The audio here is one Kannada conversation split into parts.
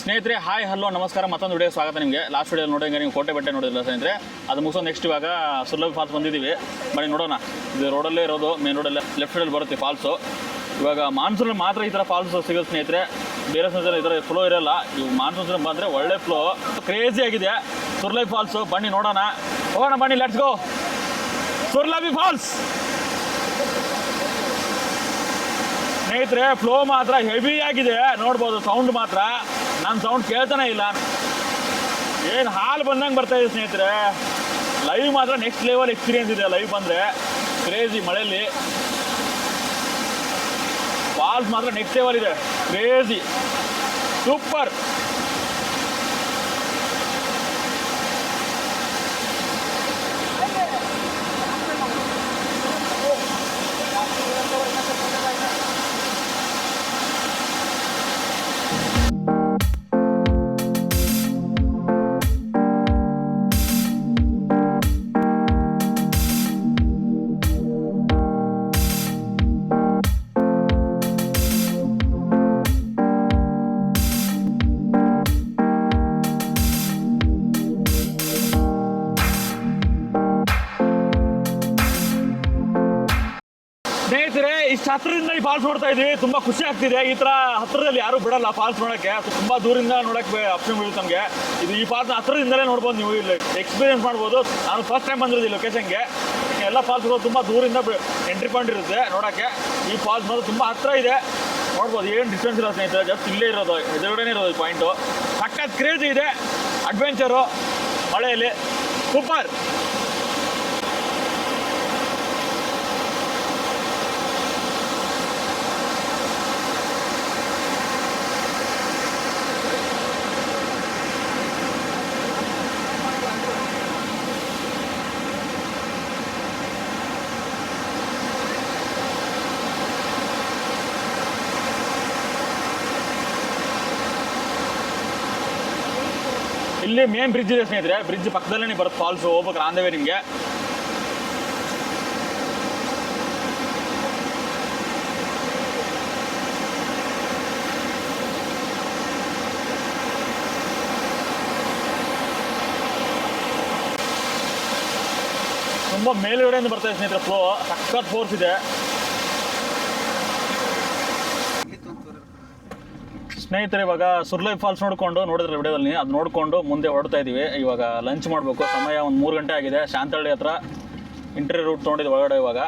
ಸ್ನೇಹಿತರೆ ಹಾಯ್ ಹಲೋ ನಮಸ್ಕಾರ, ಮತ್ತೊಂದು ವಿಡಿಯೋ ಸ್ವಾಗತ ನಿಮಗೆ. ಲಾಸ್ಟ್ ವಿಡಿಯೋ ನೋಡಿದಂಗೆ ನೀವು ಕೋಟೆ ಬೆಟ್ಟ ನೋಡಿಲ್ಲ ಸ್ನೇಹಿತರೆ, ಅದು ಮುಗಿಸೋ ನೆಕ್ಸ್ಟ್ ಇವಾಗ ಸುರ್ಲಭಿ ಫಾಲ್ಸ್ ಬಂದಿದ್ದೀವಿ. ಬನ್ನಿ ನೋಡೋಣ. ಇದು ರೋಡಲ್ಲೇ ಇರೋದು, ಮೇನ್ ರೋಡಲ್ಲೇ ಲೆಫ್ಟ್ ಸೈಡಲ್ಲಿ ಬರುತ್ತೆ ಫಾಲ್ಸು. ಇವಾಗ ಮಾನ್ಸೂನಲ್ಲಿ ಮಾತ್ರ ಈ ಥರ ಫಾಲ್ಸ್ ಸಿಗೋದು ಸ್ನೇಹಿತರೆ, ಬೇರೆ ಸೀಸನ್ ಈ ಥರ ಫ್ಲೋ ಇರೋಲ್ಲ. ಇವು ಮಾನ್ಸೂನ್ ಬಂದರೆ ಒಳ್ಳೆ ಫ್ಲೋ, ಕ್ರೇಜಿ ಆಗಿದೆ ಸುರ್ಲಭಿ ಫಾಲ್ಸು. ಬನ್ನಿ ನೋಡೋಣ, ಹೋಗೋಣ ಬನ್ನಿ, ಲೆಟ್ಸ್ ಗೋ ಸುರ್ಲಭಿ ಫಾಲ್ಸ್. ಸ್ನೇಹಿತರೆ ಫ್ಲೋ ಮಾತ್ರ ಹೆವಿ ಆಗಿದೆ, ನೋಡ್ಬೋದು. ಸೌಂಡ್ ಮಾತ್ರ ನನ್ನ ಸೌಂಡ್ ಕೇಳ್ತಾನೆ ಇಲ್ಲ, ಏನು ಹಾಲು ಬಂದಂಗೆ ಬರ್ತಾಯಿದೆ ಸ್ನೇಹಿತರೆ. ಲೈವ್ ಮಾತ್ರ ನೆಕ್ಸ್ಟ್ ಲೆವೆಲ್ ಎಕ್ಸ್ಪೀರಿಯನ್ಸ್ ಇದೆ. ಲೈವ್ ಬಂದರೆ ಕ್ರೇಜಿ, ಮಳೆಯಲ್ಲಿ ಫಾಲ್ಸ್ ಮಾತ್ರ ನೆಕ್ಸ್ಟ್ ಲೆವೆಲ್ ಇದೆ, ಕ್ರೇಜಿ, ಸೂಪರ್. ಸ್ನೇಹಿತರೆ ಇಷ್ಟು ಹತ್ತಿರದಿಂದ ಈ ಫಾಲ್ಸ್ ನೋಡ್ತಾ ಇದ್ದೀವಿ, ತುಂಬ ಖುಷಿ ಆಗ್ತಿದೆ. ಈ ಥರ ಹತ್ತಿರದಲ್ಲಿ ಯಾರು ಬಿಡಲ್ಲ ಫಾಲ್ಸ್ ನೋಡೋಕ್ಕೆ, ತುಂಬ ದೂರಿಂದ ನೋಡೋಕ್ಕೆ ಆಪ್ಷನ್ ಬೀಳುತ್ತೆ ನಮಗೆ. ಇದು ಈ ಫಾಲ್ಸ್ ಹತ್ತಿರದಿಂದಲೇ ನೋಡ್ಬೋದು, ನೀವು ಇಲ್ಲಿ ಎಕ್ಸ್ಪೀರಿಯನ್ಸ್ ಮಾಡ್ಬೋದು. ನಾನು ಫಸ್ಟ್ ಟೈಮ್ ಬಂದಿರೋದು ಈ ಲೊಕೇಶನ್ಗೆ. ಎಲ್ಲ ಫಾಲ್ಸ್ಗಳು ತುಂಬ ದೂರಿಂದ ಎಂಟ್ರಿ ಪಾಯಿಂಟ್ ಇರುತ್ತೆ ನೋಡೋಕ್ಕೆ. ಈ ಫಾಲ್ಸ್ ಮಾತ್ರ ತುಂಬ ಹತ್ತಿರ ಇದೆ, ನೋಡ್ಬೋದು. ಏನು ಡಿಸ್ಟೆನ್ಸ್ ಇಲ್ಲ ಸ್ನೇಹಿತರೆ, ಜಸ್ಟ್ ಇಲ್ಲೇ ಇರೋದು, ಎದುರುಗಡೆನೇ ಇರೋದು ಈ ಪಾಯಿಂಟು. ಸಖತ್ ಕ್ರೇಜಿ ಇದೆ, ಅಡ್ವೆಂಚರು ಮಳೆಯಲ್ಲಿ, ಸೂಪರ್. ಇಲ್ಲಿ ಮೇನ್ ಬ್ರಿಡ್ಜ್ ಇದೆ ಸ್ನೇಹಿತರೆ, ಬ್ರಿಡ್ಜ್ ಪಕ್ಕದಲ್ಲೇ ಬರುತ್ತೆ ಫಾಲ್ಸು. ಹೋಗ್ಬೇಕು ಆನ್ ದ ವೇ ನಿಮಗೆ. ತುಂಬ ಮೇಲ್ಗಡೆಯಿಂದ ಬರ್ತಾಯಿದೆ ಸ್ನೇಹಿತರೆ, ಫ್ಲೋ ಸಖತ್ ಫೋರ್ಸ್ ಇದೆ. ಸ್ನೇಹಿತರೆ ಇವಾಗ ಸುರ್ಲಭಿ ಫಾಲ್ಸ್ ನೋಡಿದ್ರೆ ವಿಡಿಯೋದಲ್ಲಿ, ಅದು ನೋಡಿಕೊಂಡು ಮುಂದೆ ಹೊರಡ್ತಾ ಇದ್ದೀವಿ. ಇವಾಗ ಲಂಚ್ ಮಾಡಬೇಕು, ಸಮಯ ಒಂದು 3 ಗಂಟೆ ಆಗಿದೆ. ಶಾಂತಳ್ಳಿ ಹತ್ರ ಇಂಟರ್ವ್ಯೂ ರೂಟ್ ತೊಗೊಂಡಿದ್ದು ಒಳಗಡೆ. ಇವಾಗ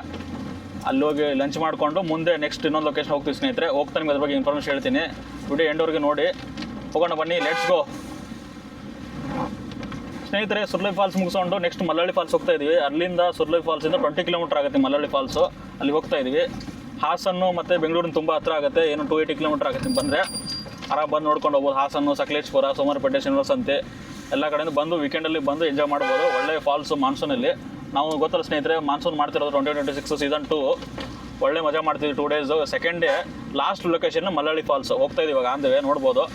ಅಲ್ಲಿ ಹೋಗಿ ಲಂಚ್ ಮಾಡಿಕೊಂಡು ಮುಂದೆ ನೆಕ್ಸ್ಟ್ ಇನ್ನೊಂದು ಲೊಕೇಶನ್ ಹೋಗ್ತೀವಿ ಸ್ನೇಹಿತರೆ. ಹೋಗ್ತಾ ನಿಮ್ಗೆ ಅದ್ರ ಬಗ್ಗೆ ಇನ್ಫಾರ್ಮೇಷನ್ ಹೇಳ್ತೀನಿ. ವಿಡಿಯೋ ಎಂಡ್ವರೆಗೆ ನೋಡಿ. ಹೋಗೋಣ ಬನ್ನಿ, ಲೆಟ್ಸ್ ಗೋ. ಸ್ನೇಹಿತರೆ ಸುರ್ಲಭಿ ಫಾಲ್ಸ್ ಮುಗಿಸ್ಕೊಂಡು ನೆಕ್ಸ್ಟ್ ಮಲ್ಲಳ್ಳಿ ಫಾಲ್ಸ್ ಹೋಗ್ತಾ ಇದ್ದೀವಿ. ಅಲ್ಲಿಂದ ಸುರ್ಲಭಿ ಫಾಲ್ಸಿಂದ 20 ಕಿಲೋಮೀಟರ್ ಆಗುತ್ತೆ ಮಲ್ಲಳ್ಳಿ ಫಾಲ್ಸು. ಅಲ್ಲಿ ಹೋಗ್ತಾ ಇದ್ದೀವಿ. ಹಾಸನ್ನು ಮತ್ತು ಬೆಂಗಳೂರಿನ ತುಂಬ ಹತ್ರ ಆಗುತ್ತೆ, ಏನು 280 ಕಿಲೋಮೀಟರ್ ಆಗುತ್ತೆ. ಬಂದರೆ ಆರಾಮ ಬಂದು ನೋಡ್ಕೊಂಡು ಹೋಗ್ಬೋದು. ಹಾಸನ್ನು, ಸಕಲೇಶ್ಪುರ, ಸೋಮವಾರಪೇಟೆ, ಶನಿವಾರ ಸಂತೆ ಎಲ್ಲ ಕಡೆಯಿಂದ ಬಂದು ವೀಕೆಂಡಲ್ಲಿ ಬಂದು ಎಂಜಾಯ್ ಮಾಡ್ಬೋದು. ಒಳ್ಳೆ ಫಾಲ್ಸು ಮಾನ್ಸೂನಲ್ಲಿ. ನಾವು ಗೊತ್ತಲ್ಲ ಸ್ನೇಹಿತರೆ, ಮಾನ್ಸೂನ್ ಮಾಡ್ತಿರೋದು 2026 ಸೀಸನ್ 2. ಒಳ್ಳೆ ಮಜಾ ಮಾಡ್ತೀವಿ 2 days. Second day last location Mallalli falls ಹೋಗ್ತಾ ಇದ್ದೀವಿ. ಇವಾಗ ಆನ್ ದ ವೇ ನೋಡ್ಬೋದು.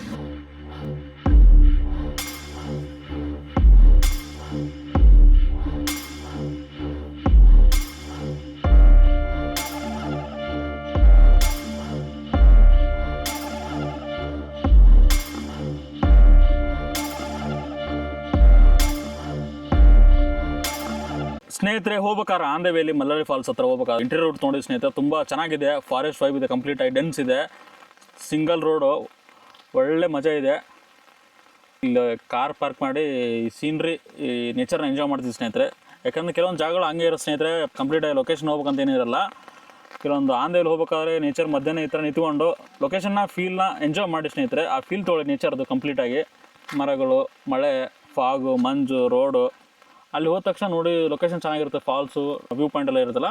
ಸ್ನೇಹಿತರೆ ಹೋಗ್ಬೇಕಾದ್ರೆ ಆನ್ ದ ವೇಲಿ ಮಲ್ಲಳ್ಳಿ ಫಾಲ್ಸ್ ಹತ್ರ ಹೋಗ್ಬೇಕಾದ್ರೆ ಇಂಟೀರಿಯರ್ ರೋಡ್ ತೊಗೊಂಡಿದ್ದು ಸ್ನೇಹಿತರೆ. ತುಂಬ ಚೆನ್ನಾಗಿದೆ, ಫಾರೆಸ್ಟ್ ವೈಬ್ ಇದೆ, ಕಂಪ್ಲೀಟ್ ಆಗಿ ಡೆನ್ಸ್ ಇದೆ, ಸಿಂಗಲ್ ರೋಡು, ಒಳ್ಳೆ ಮಜಾ ಇದೆ. ಇಲ್ಲಿ ಕಾರ್ ಪಾರ್ಕ್ ಮಾಡಿ ಈ ಸೀನ್ರಿ, ಈ ನೇಚರ್ನ ಎಂಜಾಯ್ ಮಾಡ್ತೀವಿ ಸ್ನೇಹಿತರೆ. ಯಾಕಂದರೆ ಕೆಲವೊಂದು ಜಾಗಗಳು ಹಂಗೆ ಇರೋ ಸ್ನೇಹಿತರೆ, ಕಂಪ್ಲೀಟಾಗಿ ಲೊಕೇಶನ್ ಹೋಗ್ಬೇಕಂತ ಏನಿರಲ್ಲ. ಕೆಲವೊಂದು ಆನ್ ದ ವೇಲಿ ಹೋಗ್ಬೇಕಾದ್ರೆ ನೇಚರ್ ಮಧ್ಯಾಹ್ನ ಈ ಥರ ನಿಂತ್ಕೊಂಡು ಲೊಕೇಶನ್ನ ಫೀಲ್ನ ಎಂಜಾಯ್ ಮಾಡಿ ಸ್ನೇಹಿತರೆ. ಆ ಫೀಲ್ ತೊಗೊಳ್ಳಿ ನೇಚರ್ದು ಕಂಪ್ಲೀಟಾಗಿ. ಮರಗಳು, ಮಳೆ, ಫಾಗು, ಮಂಜು, ರೋಡು. ಅಲ್ಲಿ ಹೋದ ತಕ್ಷಣ ನೋಡಿ ಲೊಕೇಶನ್ ಚೆನ್ನಾಗಿರುತ್ತೆ, ಫಾಲ್ಸು, ವ್ಯೂ ಪಾಯಿಂಟ್ ಎಲ್ಲ ಇರುತ್ತಲ್ಲ,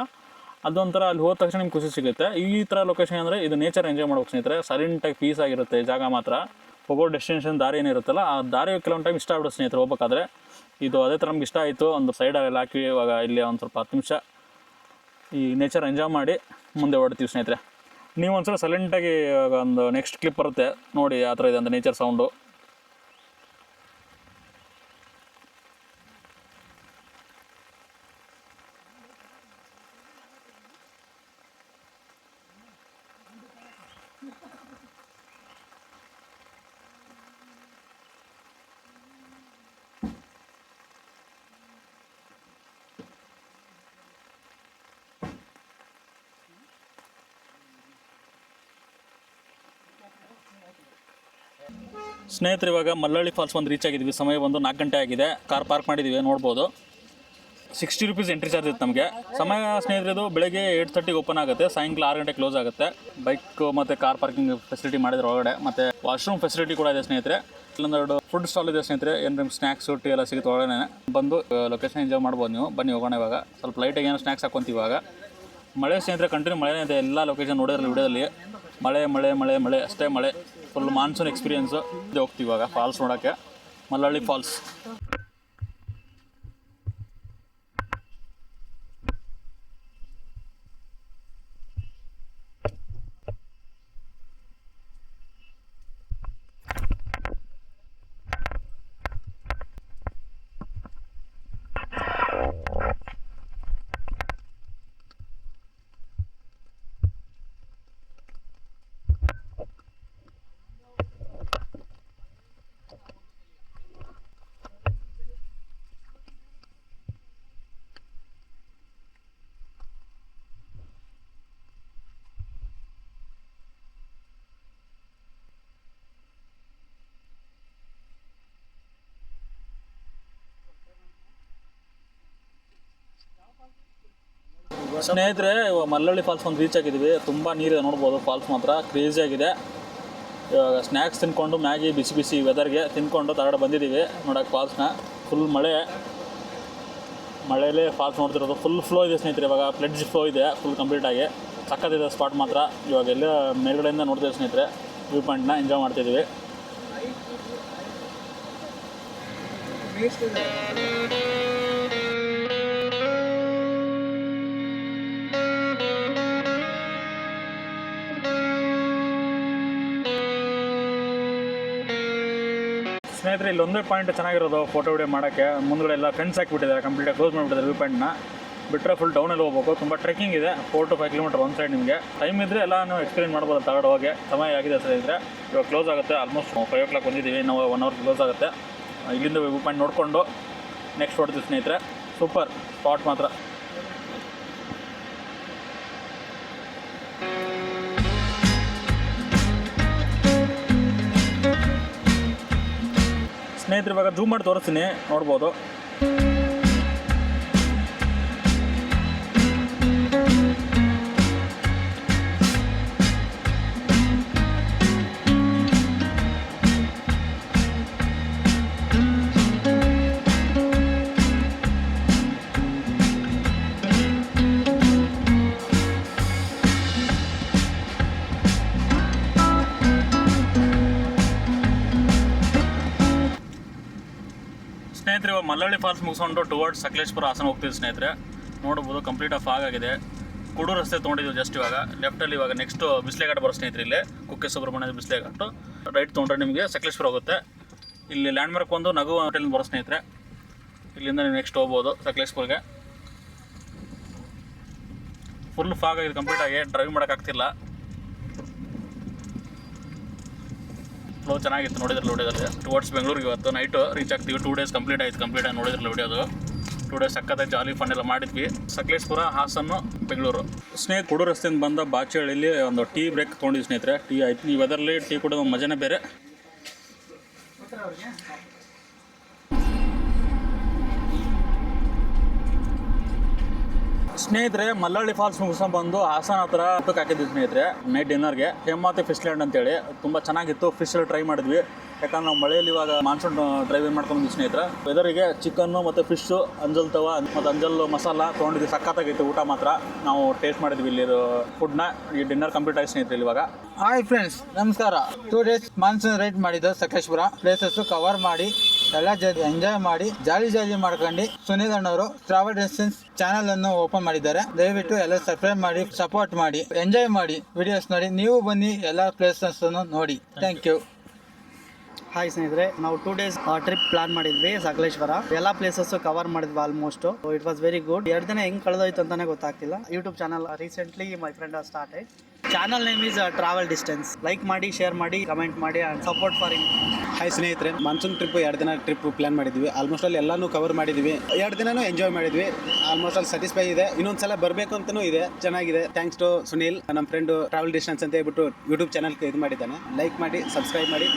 ಅದೊಂಥರ ಅಲ್ಲಿ ಹೋದ ತಕ್ಷಣ ನಿಮ್ಗೆ ಖುಷಿ ಸಿಗುತ್ತೆ. ಈ ಥರ ಲೊಕೇಶನ್ ಅಂದರೆ ಇದು ನೇಚರ್ ಎಂಜಾಯ್ ಮಾಡ್ಬೇಕು ಸ್ನೇಹಿತರೆ. ಸೈಲೆಂಟಾಗಿ ಪೀಸ್ ಆಗಿರುತ್ತೆ ಜಾಗ ಮಾತ್ರ. ಹೋಗೋ ಡೆಸ್ಟಿನೇಷನ್ ದಾರಿ ಏನಿರುತ್ತಲ್ಲ, ಆ ದಾರಿ ಕೆಲವೊಂದು ಟೈಮ್ ಇಷ್ಟ ಆಗ್ಬಿಡುತ್ತೆ ಸ್ನೇಹಿತರೆ ಹೋಗ್ಬೇಕಾದ್ರೆ. ಇದು ಅದೇ ಥರ ನಮ್ಗೆ ಇಷ್ಟ ಆಯಿತು. ಒಂದು ಸೈಡಲ್ಲಿ ಹಾಕಿ ಇವಾಗ ಇಲ್ಲಿ ಒಂದು ಸ್ವಲ್ಪ 10 ನಿಮಿಷ ಈ ನೇಚರ್ ಎಂಜಾಯ್ ಮಾಡಿ ಮುಂದೆ ಹೊಡ್ತೀವಿ ಸ್ನೇಹಿತರೆ. ನೀವು ಒಂದ್ಸಲ ಸೈಲೆಂಟಾಗಿ ಒಂದು ನೆಕ್ಸ್ಟ್ ಕ್ಲಿಪ್ ಬರುತ್ತೆ ನೋಡಿ, ಆ ಥರ ಇದೆ ಅಂತ ನೇಚರ್ ಸೌಂಡು. ಸ್ನೇಹಿತರೆ ಇವಾಗ ಮಲ್ಲಳ್ಳಿ ಫಾಲ್ಸ್ ಒಂದು ರೀಚ್ ಆಗಿದ್ವಿ. ಸಮಯ ಬಂದು 4 ಗಂಟೆ ಆಗಿದೆ. ಕಾರ್ ಪಾರ್ಕ್ ಮಾಡಿದ್ದೀವಿ, ನೋಡ್ಬೋದು. 60 ರೂಪೀಸ್ ಎಂಟ್ರಿ ಚಾರ್ಜ್ ಇತ್ತು ನಮಗೆ. ಸಮಯ ಸ್ನೇಹಿತರದು ಬೆಳಗ್ಗೆ 8:30ಗೆ ಓಪನ್ ಆಗುತ್ತೆ, ಸಾಯಂಕಾಲ 6 ಗಂಟೆ ಕ್ಲೋಸ್ ಆಗುತ್ತೆ. ಬೈಕ್ ಮತ್ತು ಕಾರ್ ಪಾರ್ಕಿಂಗ್ ಫೆಸಿಲಿಟಿ ಮಾಡಿದ್ರೆ ಒಳಗಡೆ, ಮತ್ತು ವಾಶ್ರೂಮ್ ಫೆಸಿಲಿಟಿ ಕೂಡ ಇದೆ ಸ್ನೇಹಿತರೆ. ಇಲ್ಲೊಂದೆರಡು ಫುಡ್ ಸ್ಟಾಲ್ ಇದೆ ಸ್ನೇಹಿತರೆ. ಏನು ಸ್ನ್ಯಾಕ್ಸ್ ಟೀ ಎಲ್ಲ ಸಿಗುತ್ತೆ ಒಳಗಡೆ. ಬಂದು ಲೊಕೇಶನ್ ಎಂಜಾಯ್ ಮಾಡ್ಬೋದು ನೀವು. ಬನ್ನಿ ಹೋಗೋಣ. ಇವಾಗ ಸ್ವಲ್ಪ ಲೈಟಾಗಿ ಏನೋ ಸ್ನ್ಯಾಕ್ಸ್ ಹಾಕೊಂತೀವಿ. ಇವಾಗ ಮಳೆ ಸ್ನೇಹಿತರೆ, ಕಂಟಿನ್ಯೂ ಮಳೆನೇ ಇದೆ. ಎಲ್ಲ ಲೊಕೇಶನ್ ನೋಡಿದ್ರಲ್ಲಿ ವಿಡಿಯೋದಲ್ಲಿ ಮಳೆ ಮಳೆ ಮಳೆ ಮಳೆ ಅಷ್ಟೇ ಮಳೆ. ಫುಲ್ ಮಾನ್ಸೂನ್ ಎಕ್ಸ್ಪೀರಿಯೆನ್ಸು ಇದೆ. ಹೋಗ್ತೀವಿ ಇವಾಗ ಫಾಲ್ಸ್ ನೋಡೋಕ್ಕೆ, ಮಲ್ಲಳ್ಳಿ ಫಾಲ್ಸ್. ಸ್ನೇಹಿತರೆ ಮಲ್ಲಳ್ಳಿ ಫಾಲ್ಸ್ ಒಂದು ರೀಚ್ ಆಗಿದ್ದೀವಿ. ತುಂಬ ನೀರಿದೆ, ನೋಡ್ಬೋದು. ಫಾಲ್ಸ್ ಮಾತ್ರ ಕ್ರೇಜಿಯಾಗಿದೆ. ಇವಾಗ ಸ್ನ್ಯಾಕ್ಸ್ ತಿನ್ಕೊಂಡು ಮ್ಯಾಗಿ ಬಿಸಿ ಬಿಸಿ ವೆದರ್ಗೆ ತಿನ್ಕೊಂಡು ತಗಡೆ ಬಂದಿದ್ದೀವಿ ನೋಡೋಕೆ ಫಾಲ್ಸ್ನ. ಫುಲ್ ಮಳೆಯಲ್ಲೇ ಫಾಲ್ಸ್ ನೋಡ್ತಿರೋದು. ಫುಲ್ ಫ್ಲೋ ಇದೆ ಸ್ನೇಹಿತರೆ. ಇವಾಗ ಪ್ಲೆಡ್ಜ್ ಫ್ಲೋ ಇದೆ ಫುಲ್ ಕಂಪ್ಲೀಟಾಗಿ. ಸಕ್ಕತ್ತಿದೆ ಸ್ಪಾಟ್ ಮಾತ್ರ. ಇವಾಗ ಎಲ್ಲ ಮೇಲ್ಗಡೆಯಿಂದ ನೋಡ್ತೀವಿ ಸ್ನೇಹಿತರೆ. ವ್ಯೂ ಪಾಯಿಂಟ್ನ ಎಂಜಾಯ್ ಮಾಡ್ತಿದ್ದೀವಿ. ಸ್ನೇಹಿತರೆ ಇಲ್ಲೊಂದೇ ಪಾಯಿಂಟ್ ಚೆನ್ನಾಗಿರೋದು ಫೋಟೋ ವಿಡಿಯೋ ಮಾಡೋಕ್ಕೆ. ಮುಂದ್ಗಡೆ ಎಲ್ಲ ಫೆನ್ಸ್ ಹಾಕಿಬಿಟ್ಟಿದ್ದಾರೆ, ಕಂಪ್ಲೀಟಾಗಿ ಕ್ಲೋಸ್ ಮಾಡಿಬಿಟ್ಟಿದ್ದಾರೆ ವ್ಯೂ ಪಾಯಿಂಟ್ನ. ಬಿಟ್ಟರೆ ಫುಲ್ ಡೌನಲ್ಲಿ ಹೋಗ್ಬೇಕು. ತುಂಬ ಟ್ರೆಕ್ಕಿಂಗ್ ಇದೆ, 4 to 5 ಕಿಲೋಮೀಟರ್ ಒಂದು ಸೈಡ್. ನಿಮಗೆ ಟೈಮ್ ಇದ್ದರೆ ಎಲ್ಲನೂ ಎಕ್ಸ್ಪೀರಿಯನ್ಸ್ ಮಾಡ್ಬೋದು ತಗಡೆ ಹೋಗಿ. ಸಮಯ ಆಗಿದೆ ಸರ್ ಇದ್ದರೆ. ಇವಾಗ ಕ್ಲೋಸ್ ಆಗುತ್ತೆ. ಆಲ್ಮೋಸ್ಟ್ 5 o'clock ಬಂದಿದ್ದೀವಿ. ನಾವು 1 hour ಕ್ಲೋಸ್ ಆಗುತ್ತೆ. ಇಲ್ಲಿಂದ ವ್ಯೂ ಪಾಯಿಂಟ್ ನೋಡಿಕೊಂಡು ನೆಕ್ಸ್ಟ್ ಹೊಡ್ತೀವಿ ಸ್ನೇಹಿತರೆ. ಸೂಪರ್ ಸ್ಪಾಟ್ ಮಾತ್ರ. ಸ್ನೇಹಿತರೆ ಇವಾಗ ಜೂಮ್ ಮಾಡಿ ತೋರಿಸ್ತೀನಿ, ನೋಡ್ಬೋದು. ಸ್ನೇಹಿತರೆ ಇವಾಗ ಮಲ್ಲಳ್ಳಿ ಫಾಲ್ಸ್ ಮುಗಿಸ್ಕೊಂಡು ಟುವರ್ಡ್ಸ್ ಸಕಲೇಶ್ಪುರ ಹಾಸನ ಹೋಗ್ತೀವಿ ಸ್ನೇಹಿತರೆ. ನೋಡ್ಬೋದು ಕಂಪ್ಲೀಟಾಗಿ ಫಾಗ್ ಆಗಿದೆ. ಕುಡು ರಸ್ತೆ ತೊಗೊಂಡಿದ್ದೀವಿ ಜಸ್ಟ್ ಇವಾಗ. ಲೆಫ್ಟಲ್ಲಿ ಇವಾಗ ನೆಕ್ಸ್ಟ್ ಬಿಸ್ಲೆಘಾಟ್ ಬರೋ ಸ್ನೇಹಿತರೆ. ಇಲ್ಲಿ ಕುಕ್ಕೆ ಸುಬ್ರಹ್ಮಣ್ಯದ ಬಿಸ್ಲೆಘಾಟು. ರೈಟ್ ತೊಗೊಂಡ್ರೆ ನಿಮಗೆ ಸಕಲೇಶ್ಪುರ ಹೋಗುತ್ತೆ. ಇಲ್ಲಿ ಲ್ಯಾಂಡ್ಮಾರ್ಕ್ ಒಂದು ನಗು ಹೋಟೆಲ್ ಬರೋ ಸ್ನೇಹಿತರೆ. ಇಲ್ಲಿಂದ ನೀವು ನೆಕ್ಸ್ಟ್ ಹೋಗ್ಬೋದು ಸಕಲೇಶ್ಪುರ್ಗೆ. ಫುಲ್ ಫಾಗ್ ಆಗಿದೆ ಕಂಪ್ಲೀಟಾಗಿ. ಡ್ರೈವ್ ಮಾಡೋಕ್ಕಾಗ್ತಿಲ್ಲ. ಫ್ಲೋ ಚೆನ್ನಾಗಿತ್ತು, ನೋಡಿದ್ರಲ್ಲ ವಿಡಿಯೋದಲ್ಲಿ. ಟುವರ್ಡ್ಸ್ ಬೆಂಗಳೂರಿಗೆ ಇವತ್ತು ನೈಟು ರೀಚ್ ಆಗ್ತೀವಿ. 2 days ಕಂಪ್ಲೀಟ್ ಆಯಿತು. ನೋಡಿದ್ರಲ್ಲ ವಿಡಿಯೋದು. 2 days ಸಕ್ಕತ್ತಾಗಿ ಜಾಲಿ ಫನ್ ಎಲ್ಲ ಮಾಡಿದ್ವಿ. ಸಕಲೇಶ್ಪುರ, ಹಾಸನ, ಬೆಂಗಳೂರು. ಸ್ನೇಹಿತರೆ ಕುಡು ರಸ್ತೆಯಿಂದ ಬಂದ ಬಾಚಹಳ್ಳಿಲಿ ಒಂದು ಟೀ ಬ್ರೇಕ್ ತೊಗೊಂಡಿದ್ವಿ ಸ್ನೇಹಿತರೆ. ಟೀ ಆಯ್ತು. ಈ ವೆದರ್ಲಿ ಟೀ ಕುಡಿಯೋ ಮಜಾನೇ ಬೇರೆ. ಸ್ನೇಹಿತರೆ ಮಲ್ಲಳ್ಳಿ ಫಾಲ್ಸ್ ಮುಗಿಸ್ಕೊಂಡು ಬಂದು ಹಾಸನ ಹತ್ರ ಊಟಕ್ಕೆ ಹಾಕಿದ್ವಿ ಸ್ನೇಹಿತರೆ ನೈಟ್ ಡಿನ್ನರ್ಗೆ. ಹೇಮಾವತಿ ಫಿಶ್ ಲ್ಯಾಂಡ್ ಅಂತೇಳಿ ತುಂಬ ಚೆನ್ನಾಗಿತ್ತು. ಫಿಶ್ ಎಲ್ಲ ಟ್ರೈ ಮಾಡಿದ್ವಿ. ಯಾಕಂದ್ರೆ ನಾವು ಮಳೆಯಲ್ಲಿ ಇವಾಗ ಮಾನ್ಸೂನ್ ಡ್ರೈವ್ ಮಾಡ್ಕೊಂಡಿದ್ವಿ ಸ್ನೇಹಿತರೆ. ವೆದರಿಗೆ ಚಿಕನ್ನು ಮತ್ತು ಫಿಶ್ಶು, ಅಂಜಲ್ ತವ ಮತ್ತು ಅಂಜಲ್ ಮಸಾಲ ತೊಗೊಂಡಿದ್ವಿ. ಸಕ್ಕತ್ತಾಗಿತ್ತು ಊಟ ಮಾತ್ರ. ನಾವು ಟೇಸ್ಟ್ ಮಾಡಿದ್ವಿ ಇಲ್ಲಿ ಫುಡ್ನ. ಈ ಡಿನ್ನರ್ ಕಂಪ್ಲೀಟ್ ಆಗಿ ಸ್ನೇಹಿತರೆ ಇವಾಗ. ಹಾಯ್ ಫ್ರೆಂಡ್ಸ್, ನಮಸ್ಕಾರ. 2 days ಮಾನ್ಸೂನ್ ರೈಡ್ ಮಾಡಿದ್ದು ಸಕಲೇಶ್ಪುರ. ಪ್ಲೇಸಸ್ ಕವರ್ ಮಾಡಿ ಎಲ್ಲ ಎಂಜಾಯ್ ಮಾಡಿ ಜಾಲಿ ಮಾಡ್ಕೊಂಡು ಸುನೀಲ್ ಅಣ್ಣವರು ಟ್ರಾವೆಲ್ ಡೆಸ್ಟಿನೇಷನ್ಸ್ ಚಾನಲ್ ಅನ್ನು ಓಪನ್ ಮಾಡಿದ್ದಾರೆ. ದಯವಿಟ್ಟು ಎಲ್ಲ ಸಬ್ಸ್ಕ್ರೈಬ್ ಮಾಡಿ, ಸಪೋರ್ಟ್ ಮಾಡಿ, ಎಂಜಾಯ್ ಮಾಡಿ, ವಿಡಿಯೋಸ್ ನೋಡಿ. ನೀವು ಬನ್ನಿ ಎಲ್ಲ ಪ್ಲೇಸಸ್ ನೋಡಿ. Thank you. ಹಾಯ್ ಸ್ನೇಹಿತರೆ, ನಾವು 2 days ಟ್ರಿಪ್ ಪ್ಲಾನ್ ಮಾಡಿದ್ವಿ ಸಕಲೇಶ್ವರ. ಎಲ್ಲ ಪ್ಲೇಸಸ್ ಕವರ್ ಮಾಡಿದ್ವಿ almost. It was very good. 2 ದಿನ ಹೆಂಗ್ ಕಳೆದೋಯ್ತು ಅಂತಾನೆ ಗೊತ್ತಾಗ್ತಿಲ್ಲ. YouTube channel recently my friend started. Channel name is travel distance. Like ಮಾಡಿ, ಶೇರ್ ಮಾಡಿ, ಕಮೆಂಟ್ ಮಾಡಿ and support for in. Hi ಸ್ನೇಹಿತರೆ, ಮಾನ್ಸೂನ್ ಟ್ರಿಪ್ 2 ದಿನ ಟ್ರಿಪ್ ಪ್ಲಾನ್ ಮಾಡಿದ್ವಿ. ಆಲ್ಮೋಸ್ಟ್ ಅಲ್ಲಿ ಎಲ್ಲಾನು ಕವರ್ ಮಾಡಿದ್ವಿ. 2 ದಿನನೂ ಎಂಜಾಯ್ ಮಾಡಿದ್ವಿ. ಆಲ್ಮೋಸ್ಟ್ ಅಲ್ಲಿ ಸ್ಯಾಟಿಸ್ಫೈ ಇದೆ. ಇನ್ನೊಂದ್ಸಲ ಬರಬೇಕು ಅಂತಲೂ ಇದೆ. ಚೆನ್ನಾಗಿದೆ. ಥ್ಯಾಂಕ್ಸ್ ಟು ಸುನೀಲ್, ನಮ್ಮ ಫ್ರೆಂಡ್ ಟ್ರಾವೆಲ್ ಡಿಸ್ಟೆನ್ಸ್ ಅಂತ ಹೇಳ್ಬಿಟ್ಟು ಯೂಟ್ಯೂಬ್ ಚಾನಲ್ ಇದು ಮಾಡಿದ್ದಾನೆ. ಲೈಕ್ ಮಾಡಿ, ಸಬ್ಸ್ಕ್ರೈಬ್ ಮಾಡಿ.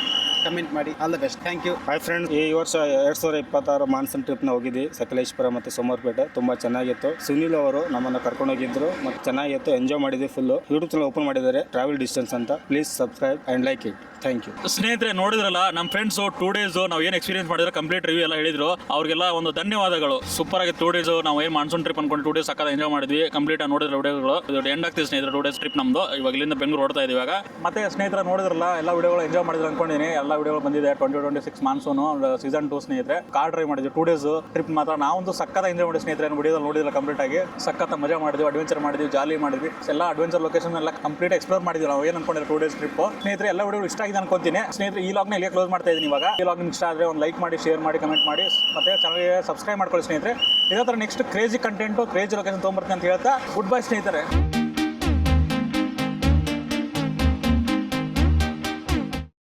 ಕಮೆಂಟ್ ಮಾಡಿ. All the best. Thank you. Hi friends, ಈ ವರ್ಷ 2026 ಮಾನ್ಸೂನ್ ಟ್ರಿಪ್ನ ಹೋಗಿದ್ವಿ ಸಕಲೇಶ್ಪುರ ಮತ್ತು ಸೋಮವಾರಪೇಟೆ. ತುಂಬ ಚೆನ್ನಾಗಿತ್ತು. ಸುನಿಲ್ ಅವರು ನಮ್ಮನ್ನು ಕರ್ಕೊಂಡು ಹೋಗಿದ್ರು ಮತ್ತು ಚೆನ್ನಾಗಿತ್ತು, ಎಂಜಾಯ್ ಮಾಡಿದ್ವಿ ಫುಲ್ಲು. ಯೂಟ್ಯೂಬ್ ಚಾನಲ್ ಓಪನ್ ಮಾಡಿದ್ದಾರೆ ಟ್ರಾವೆಲ್ ಡಿಸ್ಟೆನ್ಸ್ ಅಂತ. Please subscribe and like it. Thank you. ಸ್ನೇಹಿತರೆ ನೋಡಿದ್ರಲ್ಲ, ನಮ್ಮ ಫ್ರೆಂಡ್ಸ್ 2 days ನಾವು ಏನು ಎಕ್ಸ್ಪೀರಿಯನ್ಸ್ ಮಾಡಿದ್ರೆ ಕಂಪ್ಲೀಟ್ ರಿವ್ಯೂ ಎಲ್ಲ ಹೇಳಿದ್ರು. ಅವ್ರಿಗೆಲ್ಲ ಒಂದು ಧನ್ಯವಾದಗಳು. ಸೂಪರ್ ಆಗಿ 2 days ನಾವು ಏನು ಮಾನ್ಸೂನ್ ಟ್ರಿಪ್ ಅನ್ಕೊಂಡು 2 days ಸಕ್ಕದ ಎಂಜಾಯ್ ಮಾಡಿದ್ವಿ. ಕಂಪ್ಲೀಟ್ ಆಗಿ ನೋಡಿದ್ರೆ ವಿಡಿಯೋಗಳು ಇದು ಎಂಡ್ ಆಗ್ತಿದೆ ಸ್ನೇಹಿತರೆ. 2 days ಟ್ರಿಪ್ ನಮ್ಮದು. ಇವಾಗ ಇಲ್ಲಿಂದ ಬೆಂಗಳೂರು ಓಡ್ತಾ ಇದೀವಿ ಇವಾಗ. ಮತ್ತೆ ಸ್ನೇಹಿತರೆ ನೋಡಿದ್ರಲ್ಲ, ಎಲ್ಲ ವಿಡಿಯೋಗಳು ಎಂಜಾಯ್ ಮಾಡಿದ್ರೆ ಅನ್ಕೊಂಡಿದ್ದೀನಿ. ಎಲ್ಲ ವಿಡಿಯೋಗಳು ಬಂದಿದೆ. 2026 ಮಾನ್ಸೂನು ಸೀಸನ್ 2 ಸ್ನೇಹಿತರೆ. ಕಾರ್ ಡ್ರೈವ್ ಮಾಡಿದ್ವಿ 2 days ಟ್ರಿಪ್ ಮಾತ್ರ. ನಾವೊಂದು ಸಕ್ಕತ್ತ ಎಂಜಾಯ್ ಮಾಡಿ ಸ್ನೇಹಿತರೆ. ವಿಡಿಯೋದಲ್ಲಿ ನೋಡಿದ್ರೆ ಕಂಪ್ಲೀಟ್ ಆಗಿ ಸಕ್ಕತ್ತ ಮಜಾ ಮಾಡಿದ್ವಿ, ಅಡ್ವೆಂಚರ್ ಮಾಡಿದ್ವಿ, ಜಾಲಿ ಮಾಡಿದ್ವಿ. ಎಲ್ಲ ಅಡ್ವೆಂಚರ್ ಲೊಕೇಶನ್ ಎಲ್ಲ ಕಂಪ್ಲೀಟ್ ಎಕ್ಸ್ಪ್ಲೋರ್ ಮಾಡಿದ್ವಿ ನಾವು. ಏನು ಅನ್ಕೊಂಡಿರೋ 2 days ಟ್ರಿಪ್ ಸ್ನೇಹಿತರೆ. ಎಲ್ಲ ವಿಡಿಯೋ ಇಷ್ಟ ಆಗಿದೆ ಅನ್ಕೊಂತೀನಿ ಸ್ನೇಹಿತರೆ. ಈ ಲಾಗ್ನ ಇಲ್ಲಿಗೆ ಕ್ಲೋಸ್ ಮಾಡ್ತಾ ಇದ್ದೀನಿ ಇವಾಗ. ಈ ಲಾಗ್ ನಿಮ್ಗೆ ಇಷ್ಟ ಆದರೆ ಒಂದು ಲೈಕ್ ಮಾಡಿ, ಶೇರ್ ಮಾಡಿ, ಕಮೆಂಟ್ ಮಾಡಿ, ಮತ್ತೆ ಚಾನಲ್ಗೆ ಸಬ್ಸ್ಕ್ರೈಬ್ ಮಾಡ್ಕೊಳ್ಳಿ ಸ್ನೇಹಿತರೆ. ಇದೇ ಥರ next crazy content, crazy location ತೊಗೊಂಬರ್ತೀನಿ ಅಂತ ಹೇಳ್ತಾ ಗುಡ್ ಬೈ ಸ್ನೇಹಿತರೆ.